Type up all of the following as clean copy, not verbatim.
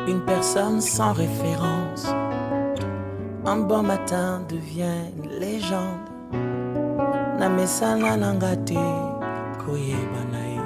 Une personne sans référence, un bon matin devient une légende. Namesana nangate koyeba nae.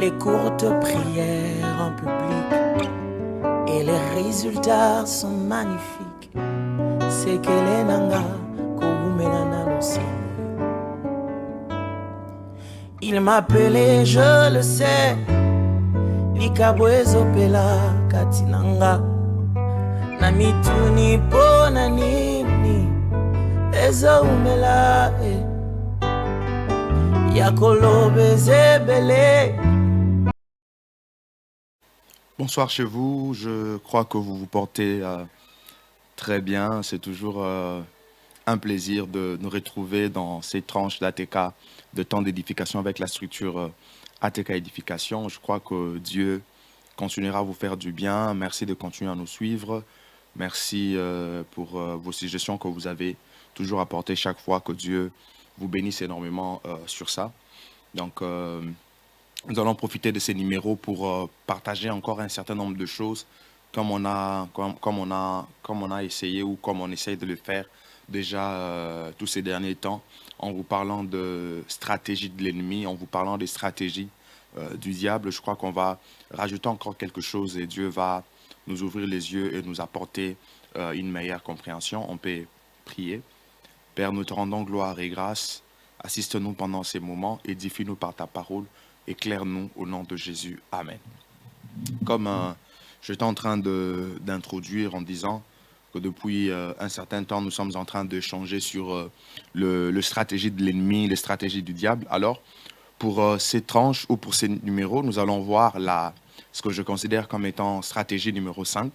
Les courtes prières en public et les résultats sont magnifiques. C'est que les nanga koumenana aussi. Il m'appelait, je le sais, Likabwezo pela katinanga. Namituni pona nini Ezo umela Yakolo bezebele. Bonsoir chez vous, je crois que vous vous portez très bien. C'est toujours un plaisir de nous retrouver dans ces tranches d'ATK, de temps d'édification avec la structure ATK Édification. Je crois que Dieu continuera à vous faire du bien. Merci de continuer à nous suivre. Merci pour vos suggestions que vous avez toujours apportées chaque fois. Que Dieu vous bénisse énormément sur ça. Donc, nous allons profiter de ces numéros pour partager encore un certain nombre de choses comme on a essayé ou comme on essaye de le faire déjà tous ces derniers temps, en vous parlant de stratégie de l'ennemi, en vous parlant des stratégies du diable. Je crois qu'on va rajouter encore quelque chose et Dieu va nous ouvrir les yeux et nous apporter une meilleure compréhension. On peut prier. Père, nous te rendons gloire et grâce. Assiste-nous pendant ces moments, édifie-nous par ta parole, éclaire-nous au nom de Jésus. Amen. Comme j'étais en train d'introduire en disant que depuis un certain temps, nous sommes en train de changer sur le stratégie de l'ennemi, les stratégies du diable. Alors, pour ces tranches ou pour ces numéros, nous allons voir ce que je considère comme étant stratégie numéro 5.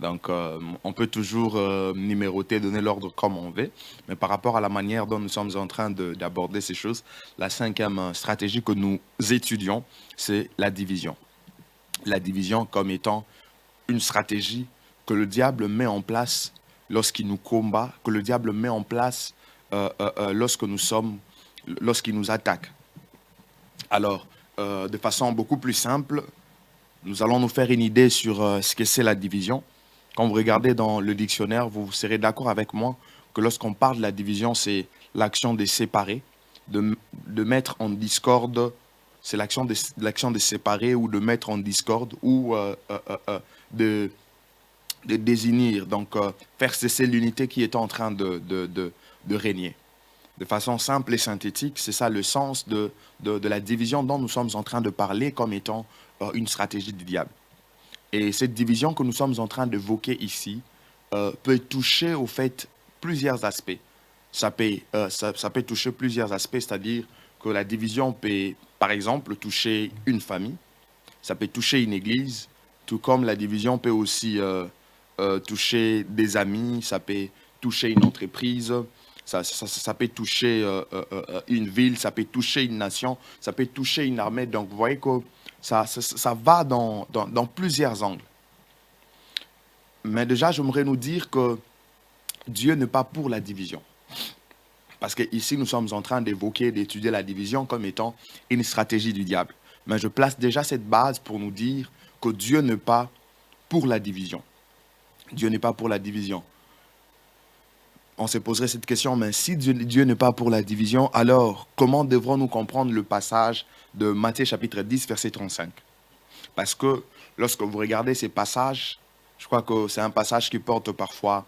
Donc, on peut toujours numéroter, donner l'ordre comme on veut, mais par rapport à la manière dont nous sommes en train d'aborder ces choses, la cinquième stratégie que nous étudions, c'est la division. La division comme étant une stratégie que le diable met en place lorsqu'il nous combat, que le diable met en place lorsqu'il nous attaque. Alors, de façon beaucoup plus simple, nous allons nous faire une idée sur ce que c'est la division. Quand vous regardez dans le dictionnaire, vous serez d'accord avec moi que lorsqu'on parle de la division, c'est l'action de séparer, de mettre en discorde, c'est l'action de séparer ou de mettre en discorde ou de désunir, donc faire cesser l'unité qui est en train de régner. De façon simple et synthétique, c'est ça le sens de la division dont nous sommes en train de parler comme étant une stratégie du diable. Et cette division que nous sommes en train d'évoquer ici peut toucher au fait plusieurs aspects. Ça peut toucher plusieurs aspects, c'est-à-dire que la division peut, par exemple, toucher une famille, ça peut toucher une église, tout comme la division peut aussi toucher des amis, ça peut toucher une entreprise, ça peut toucher une ville, ça peut toucher une nation, ça peut toucher une armée. Donc, vous voyez que ça va dans plusieurs angles. Mais déjà, j'aimerais nous dire que Dieu n'est pas pour la division. Parce qu'ici, nous sommes en train d'évoquer, d'étudier la division comme étant une stratégie du diable. Mais je place déjà cette base pour nous dire que Dieu n'est pas pour la division. Dieu n'est pas pour la division. On se poserait cette question, mais si Dieu n'est pas pour la division, alors comment devrons-nous comprendre le passage de Matthieu chapitre 10, verset 35? Parce que lorsque vous regardez ces passages, je crois que c'est un passage qui porte parfois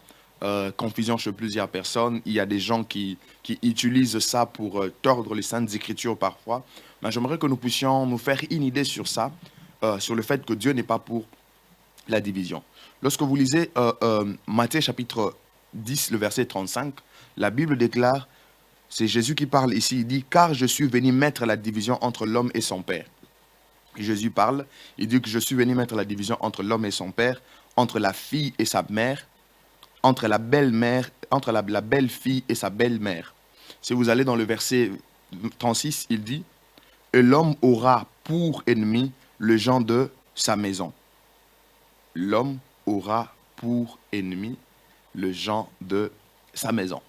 confusion chez plusieurs personnes. Il y a des gens qui utilisent ça pour tordre les saintes écritures parfois. Mais j'aimerais que nous puissions nous faire une idée sur ça, sur le fait que Dieu n'est pas pour la division. Lorsque vous lisez Matthieu chapitre 10, le verset 35, la Bible déclare, c'est Jésus qui parle ici, il dit « Car je suis venu mettre la division entre l'homme et son père ». Jésus parle, il dit que je suis venu mettre la division entre l'homme et son père, entre la fille et sa mère, entre la belle-mère, entre la belle-fille et sa belle-mère. Si vous allez dans le verset 36, il dit « Et l'homme aura pour ennemi le gens de sa maison. » L'homme aura pour ennemi le gens de sa maison.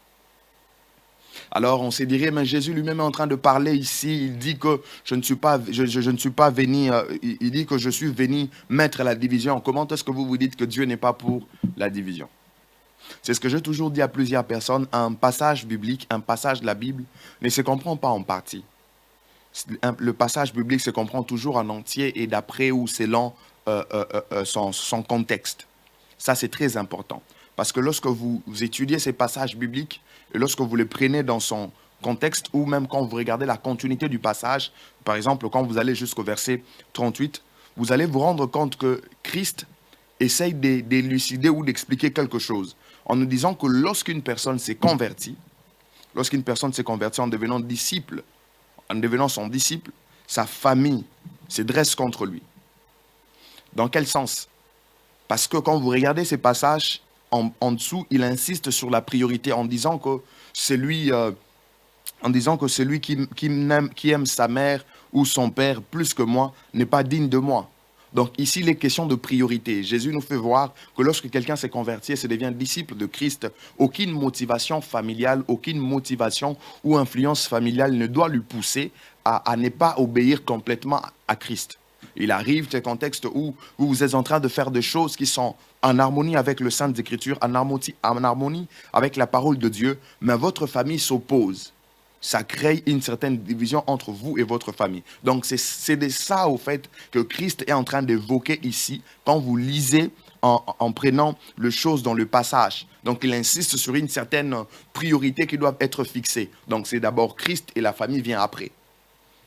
Alors on se dirait, mais Jésus lui-même est en train de parler ici, il dit que je ne suis pas, je ne suis pas venu, il dit que je suis venu mettre la division. Comment est-ce que vous vous dites que Dieu n'est pas pour la division? C'est ce que j'ai toujours dit à plusieurs personnes, un passage biblique, un passage de la Bible ne se comprend pas en partie. Le passage biblique se comprend toujours en entier et d'après ou selon son contexte. Ça, c'est très important. Parce que lorsque vous étudiez ces passages bibliques et lorsque vous les prenez dans son contexte ou même quand vous regardez la continuité du passage, par exemple, quand vous allez jusqu'au verset 38, vous allez vous rendre compte que Christ essaye d'élucider ou d'expliquer quelque chose en nous disant que lorsqu'une personne s'est convertie en devenant disciple, en devenant son disciple, sa famille se dresse contre lui. Dans quel sens? Parce que quand vous regardez ces passages, en dessous, il insiste sur la priorité en disant que celui qui aime sa mère ou son père plus que moi n'est pas digne de moi. Donc ici, il est question de priorité. Jésus nous fait voir que lorsque quelqu'un s'est converti et se devient disciple de Christ, aucune motivation familiale, aucune motivation ou influence familiale ne doit lui pousser à ne pas obéir complètement à Christ. Il arrive des contextes où vous êtes en train de faire des choses qui sont en harmonie avec le Saintes Écritures, en harmonie avec la parole de Dieu, mais votre famille s'oppose. Ça crée une certaine division entre vous et votre famille. Donc c'est de ça au fait que Christ est en train d'évoquer ici quand vous lisez en prenant les choses dans le passage. Donc il insiste sur une certaine priorité qui doit être fixée. Donc c'est d'abord Christ et la famille vient après.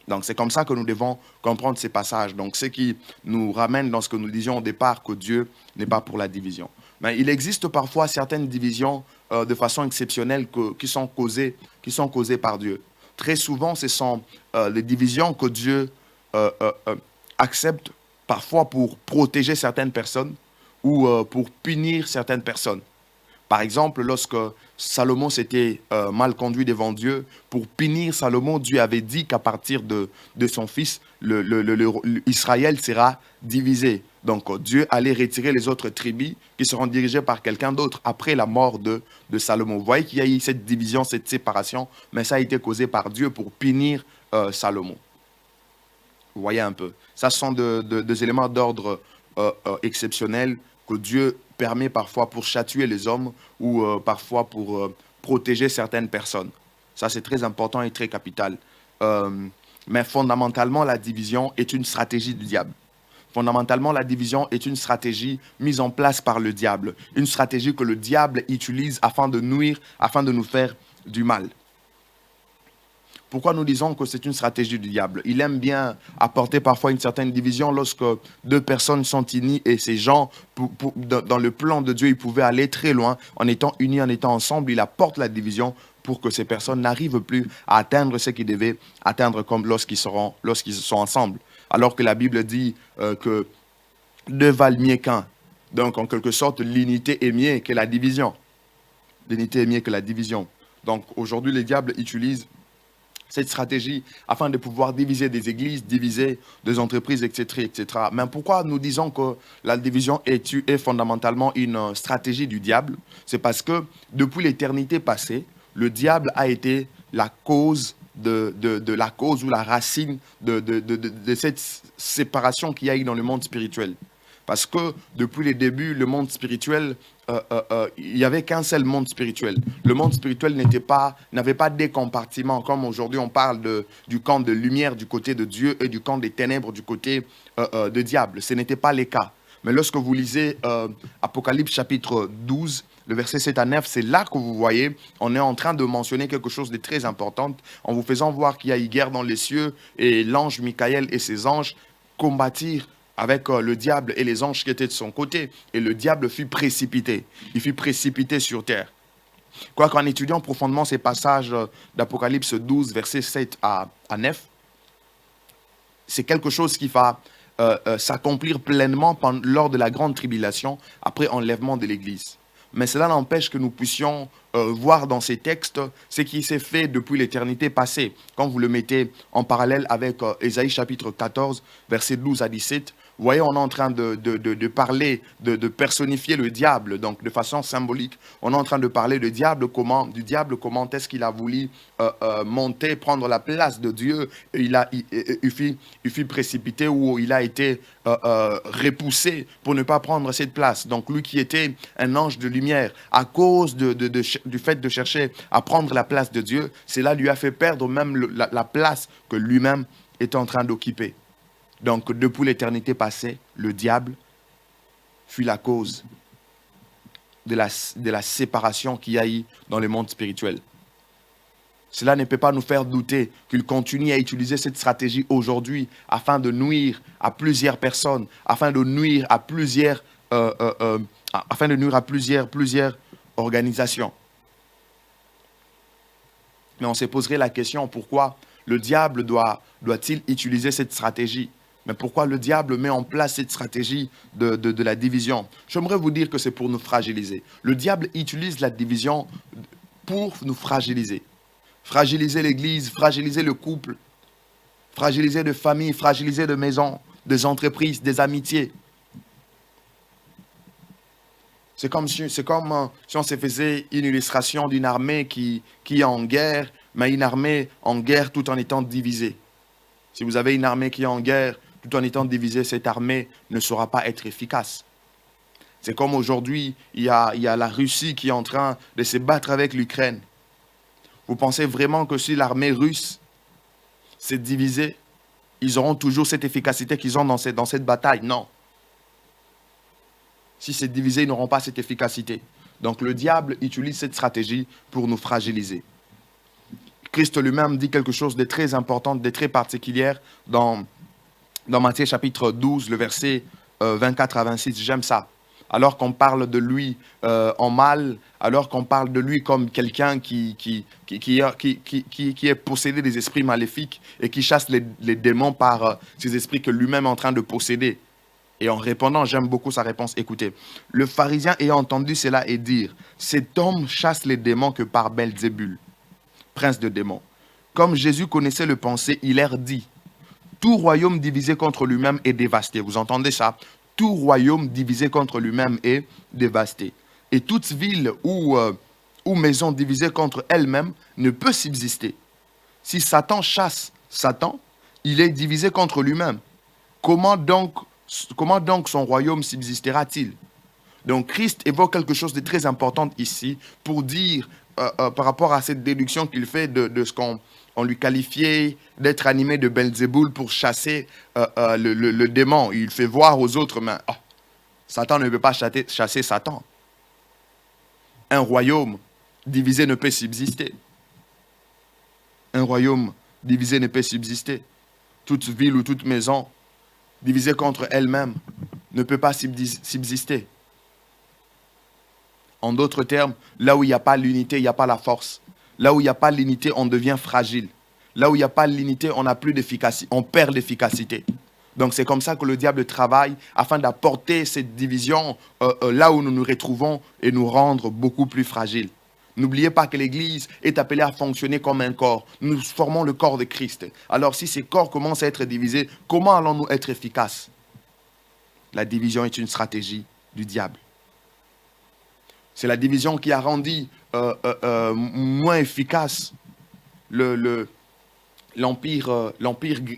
Donc c'est comme ça que nous devons comprendre ces passages. Donc ce qui nous ramène dans ce que nous disions au départ, que Dieu n'est pas pour la division. Mais il existe parfois certaines divisions de façon exceptionnelle qui sont causées par Dieu. Très souvent, ce sont les divisions que Dieu accepte parfois pour protéger certaines personnes ou pour punir certaines personnes. Par exemple, lorsque Salomon s'était mal conduit devant Dieu, pour punir Salomon, Dieu avait dit qu'à partir de son fils, Israël sera divisé. Donc Dieu allait retirer les autres tribus qui seront dirigées par quelqu'un d'autre après la mort de Salomon. Vous voyez qu'il y a eu cette division, cette séparation, mais ça a été causé par Dieu pour punir Salomon. Vous voyez un peu. Ça sont des éléments d'ordre exceptionnels que Dieu permet parfois pour châtier les hommes ou parfois pour protéger certaines personnes. Ça, c'est très important et très capital. Mais fondamentalement, la division est une stratégie du diable. Fondamentalement, la division est une stratégie mise en place par le diable. Une stratégie que le diable utilise afin de nuire, afin de nous faire du mal. Pourquoi nous disons que c'est une stratégie du diable? Il aime bien apporter parfois une certaine division lorsque deux personnes sont unies et ces gens, dans le plan de Dieu, ils pouvaient aller très loin. En étant unis, en étant ensemble, il apporte la division pour que ces personnes n'arrivent plus à atteindre ce qu'ils devaient atteindre comme lorsqu'ils sont ensemble. Alors que la Bible dit que deux valent mieux qu'un. Donc, en quelque sorte, l'unité est mieux que la division. L'unité est mieux que la division. Donc, aujourd'hui, le diable utilise cette stratégie afin de pouvoir diviser des églises, diviser des entreprises, etc., etc. Mais pourquoi nous disons que la division est fondamentalement une stratégie du diable? C'est parce que depuis l'éternité passée, le diable a été la cause de la cause ou la racine de cette séparation qu'il y a eu dans le monde spirituel. Parce que depuis les débuts, le monde spirituel, il n'y avait qu'un seul monde spirituel. Le monde spirituel n'avait pas des compartiments, comme aujourd'hui on parle du camp de lumière du côté de Dieu et du camp des ténèbres du côté de diable. Ce n'était pas le cas. Mais lorsque vous lisez Apocalypse chapitre 12, le verset 7 à 9, c'est là que vous voyez, on est en train de mentionner quelque chose de très important en vous faisant voir qu'il y a eu guerre dans les cieux et l'ange Michael et ses anges combattirent avec le diable et les anges qui étaient de son côté. Et le diable fut précipité. Il fut précipité sur terre. Quoique en étudiant profondément ces passages d'Apocalypse 12, versets 7 à 9, c'est quelque chose qui va s'accomplir pleinement lors de la grande tribulation, après enlèvement de l'Église. Mais cela n'empêche que nous puissions voir dans ces textes ce qui s'est fait depuis l'éternité passée. Quand vous le mettez en parallèle avec Ésaïe chapitre 14, versets 12 à 17, Vous voyez, on est en train de parler, de personnifier le diable, donc de façon symbolique. On est en train de parler du diable, comment est-ce qu'il a voulu monter, prendre la place de Dieu. Il fut précipité ou il a été repoussé pour ne pas prendre cette place. Donc lui qui était un ange de lumière, à cause du fait de chercher à prendre la place de Dieu, cela lui a fait perdre même la place que lui-même est en train d'occuper. Donc, depuis l'éternité passée, le diable fut la cause de la séparation qu'il y a eu dans le monde spirituel. Cela ne peut pas nous faire douter qu'il continue à utiliser cette stratégie aujourd'hui afin de nuire à plusieurs personnes, afin de nuire à plusieurs organisations. Mais on se poserait la question, pourquoi le diable doit-il utiliser cette stratégie? Mais pourquoi le diable met en place cette stratégie de la division? J'aimerais vous dire que c'est pour nous fragiliser. Le diable utilise la division pour nous fragiliser. Fragiliser l'Église, fragiliser le couple, fragiliser de familles, fragiliser de maisons, des entreprises, des amitiés. C'est comme si on se faisait une illustration d'une armée qui est en guerre, mais une armée en guerre tout en étant divisée. Si vous avez une armée qui est en guerre, tout en étant divisée, cette armée ne saura pas être efficace. C'est comme aujourd'hui, il y a la Russie qui est en train de se battre avec l'Ukraine. Vous pensez vraiment que si l'armée russe s'est divisée, ils auront toujours cette efficacité qu'ils ont dans cette bataille? Non. Si c'est divisé, ils n'auront pas cette efficacité. Donc le diable utilise cette stratégie pour nous fragiliser. Christ lui-même dit quelque chose de très important, de très particulier dans Matthieu chapitre 12, le verset 24 à 26. J'aime ça. Alors qu'on parle de lui en mal, alors qu'on parle de lui comme quelqu'un qui est possédé des esprits maléfiques et qui chasse les démons par ces esprits que lui-même est en train de posséder. Et en répondant, j'aime beaucoup sa réponse. Écoutez, le pharisien ayant entendu cela et dire, cet homme chasse les démons que par Belzébul, prince de démons. Comme Jésus connaissait le pensée, il leur dit, tout royaume divisé contre lui-même est dévasté. Vous entendez ça? Tout royaume divisé contre lui-même est dévasté. Et toute ville ou maison divisée contre elle-même ne peut subsister. Si Satan chasse Satan, il est divisé contre lui-même. Comment donc son royaume subsistera-t-il? Donc Christ évoque quelque chose de très important ici pour dire, par rapport à cette déduction qu'il fait de ce qu'on lui qualifiait d'être animé de Belzéboul pour chasser le démon. Il fait voir aux autres, mais Satan ne peut pas chasser Satan. Un royaume divisé ne peut subsister. Un royaume divisé ne peut subsister. Toute ville ou toute maison divisée contre elle-même ne peut pas subsister. En d'autres termes, là où il n'y a pas l'unité, il n'y a pas la force. Là où il n'y a pas l'unité, on devient fragile. Là où il n'y a pas l'unité, on n'a plus d'efficacité, on perd l'efficacité. Donc c'est comme ça que le diable travaille afin d'apporter cette division là où nous nous retrouvons et nous rendre beaucoup plus fragiles. N'oubliez pas que l'Église est appelée à fonctionner comme un corps. Nous formons le corps de Christ. Alors si ces corps commencent à être divisés, comment allons-nous être efficaces? La division est une stratégie du diable. C'est la division qui a rendu moins efficace l'empire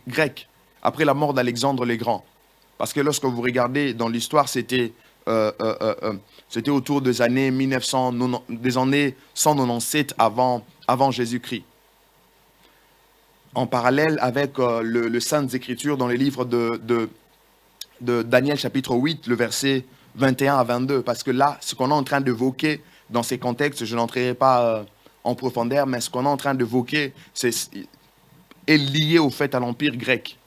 grec après la mort d'Alexandre le Grand. Parce que lorsque vous regardez dans l'histoire, c'était autour des années 197 avant Jésus-Christ. En parallèle avec le Saintes Écritures dans les livres de Daniel chapitre 8, le verset 21 à 22. Parce que là, ce qu'on est en train d'évoquer dans ces contextes, je n'entrerai pas en profondeur, mais ce qu'on est en train d'évoquer est lié au fait à l'Empire grec,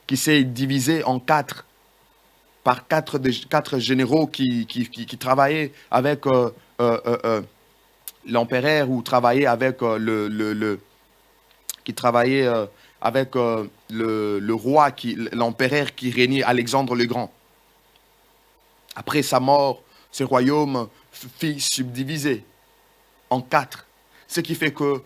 qui s'est divisé en quatre, par quatre généraux qui travaillaient avec l'empereur ou travaillaient avec le roi, l'empereur qui régnait, Alexandre le Grand. Après sa mort, ce royaume fut subdivisé en quatre. Ce qui fait que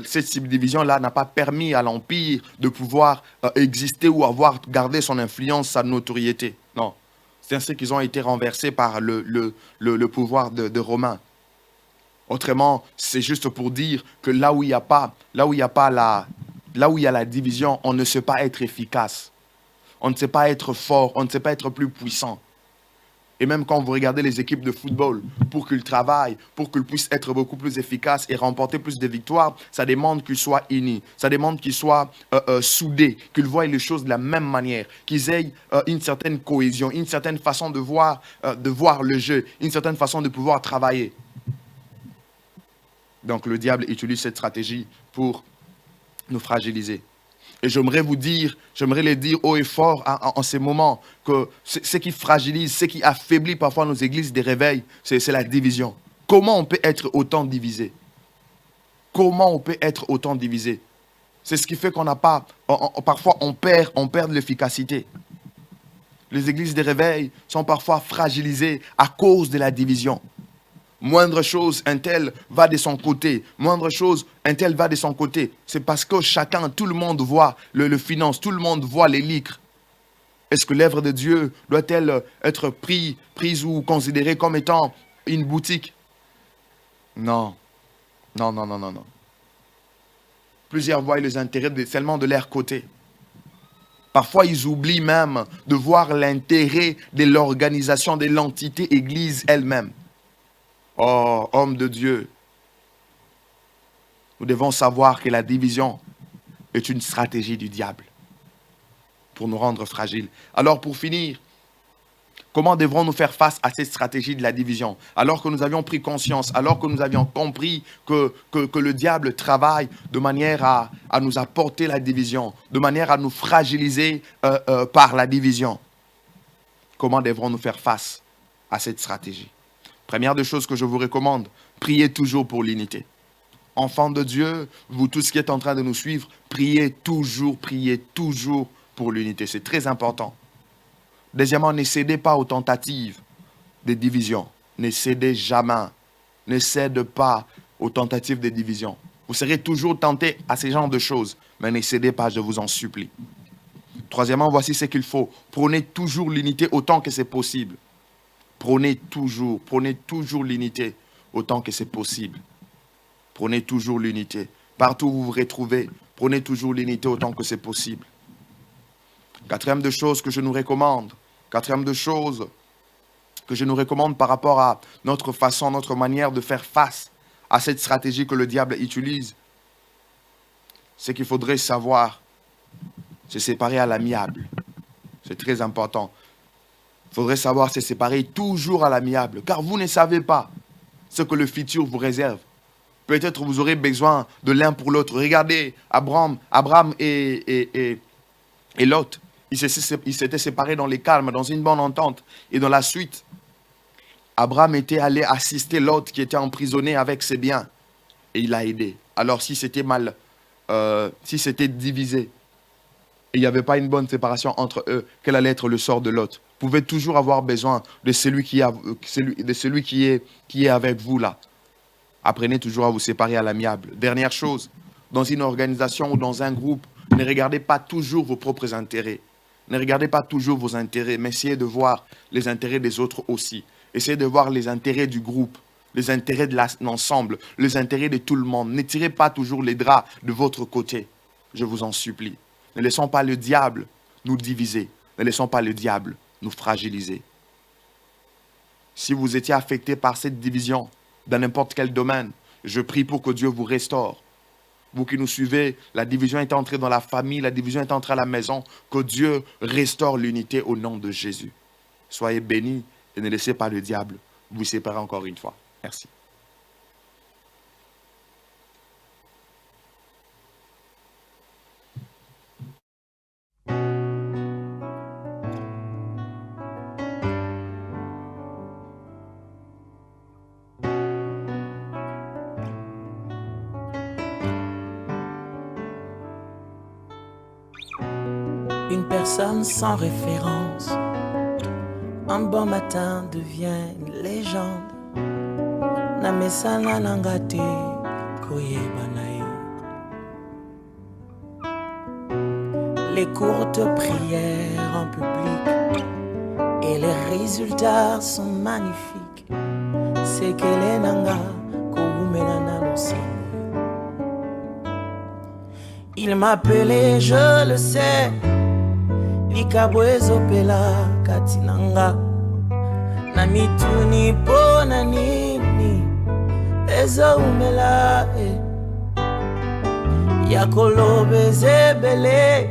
cette subdivision-là n'a pas permis à l'Empire de pouvoir exister ou avoir gardé son influence, sa notoriété. Non. C'est ainsi qu'ils ont été renversés par le pouvoir de Romains. Autrement, c'est juste pour dire que là où il y a la division, on ne sait pas être efficace. On ne sait pas être fort, on ne sait pas être plus puissant. Et même quand vous regardez les équipes de football, pour qu'ils travaillent, pour qu'ils puissent être beaucoup plus efficaces et remporter plus de victoires, ça demande qu'ils soient unis, ça demande qu'ils soient soudés, qu'ils voient les choses de la même manière, qu'ils aient une certaine cohésion, une certaine façon de voir le jeu, une certaine façon de pouvoir travailler. Donc le diable utilise cette stratégie pour nous fragiliser. Et j'aimerais les dire haut et fort en ces moments que ce qui fragilise, ce qui affaiblit parfois nos églises des réveils, c'est la division. Comment on peut être autant divisé? Comment on peut être autant divisé? C'est ce qui fait qu'on n'a pas, parfois on perd de l'efficacité. Les églises des réveils sont parfois fragilisées à cause de la division. Moindre chose, un tel va de son côté. Moindre chose, un tel va de son côté. C'est parce que tout le monde voit le finance, tout le monde voit les lycres. Est-ce que l'œuvre de Dieu doit-elle être prise ou considérée comme étant une boutique? Non. Non, non, non, non, non. Plusieurs voient les intérêts seulement de leur côté. Parfois, ils oublient même de voir l'intérêt de l'organisation, de l'entité Église elle-même. Oh, homme de Dieu, nous devons savoir que la division est une stratégie du diable pour nous rendre fragiles. Alors, pour finir, comment devrons-nous faire face à cette stratégie de la division? Alors que nous avions pris conscience, alors que nous avions compris que le diable travaille de manière à nous apporter la division, de manière à nous fragiliser par la division. Comment devrons-nous faire face à cette stratégie? Première des choses que je vous recommande, priez toujours pour l'unité. Enfants de Dieu, vous tous qui êtes en train de nous suivre, priez toujours pour l'unité. C'est très important. Deuxièmement, ne cédez pas aux tentatives de division. Ne cédez jamais. Ne cède pas aux tentatives de division. Vous serez toujours tenté à ce genre de choses, mais ne cédez pas, je vous en supplie. Troisièmement, voici ce qu'il faut. Prenez toujours l'unité autant que c'est possible. Prenez toujours l'unité autant que c'est possible. Prenez toujours l'unité. Partout où vous vous retrouvez, prenez toujours l'unité autant que c'est possible. Quatrième de choses que je nous recommande par rapport à notre façon, notre manière de faire face à cette stratégie que le diable utilise, c'est qu'il faudrait savoir se séparer à l'amiable. C'est très important. Il faudrait savoir se séparer toujours à l'amiable, car vous ne savez pas ce que le futur vous réserve. Peut-être vous aurez besoin de l'un pour l'autre. Regardez, Abraham et Lot, ils s'étaient séparés dans les calmes, dans une bonne entente. Et dans la suite, Abraham était allé assister Lot qui était emprisonné avec ses biens. Et il l'a aidé. Alors si c'était divisé, et il n'y avait pas une bonne séparation entre eux, quel allait être le sort de Lot? Vous pouvez toujours avoir besoin de celui qui est avec vous là. Apprenez toujours à vous séparer à l'amiable. Dernière chose, dans une organisation ou dans un groupe, ne regardez pas toujours vos propres intérêts. Ne regardez pas toujours vos intérêts, mais essayez de voir les intérêts des autres aussi. Essayez de voir les intérêts du groupe, les intérêts de l'ensemble, les intérêts de tout le monde. Ne tirez pas toujours les draps de votre côté. Je vous en supplie. Ne laissons pas le diable nous diviser. Ne laissons pas le diable nous fragiliser. Si vous étiez affecté par cette division dans n'importe quel domaine, je prie pour que Dieu vous restaure. Vous qui nous suivez, la division est entrée dans la famille, la division est entrée à la maison. Que Dieu restaure l'unité au nom de Jésus. Soyez bénis et ne laissez pas le diable vous séparer encore une fois. Merci. Une personne sans référence, un bon matin devient une légende. Namesana nangate, koyeba na ye. Les courtes prières en public et les résultats sont magnifiques. C'est qu'elle nanga koumena na losango. Il m'appelait, je le sais, likabwezo pela katinanga. Na mituni po na nini ezo umela yakolobe zebele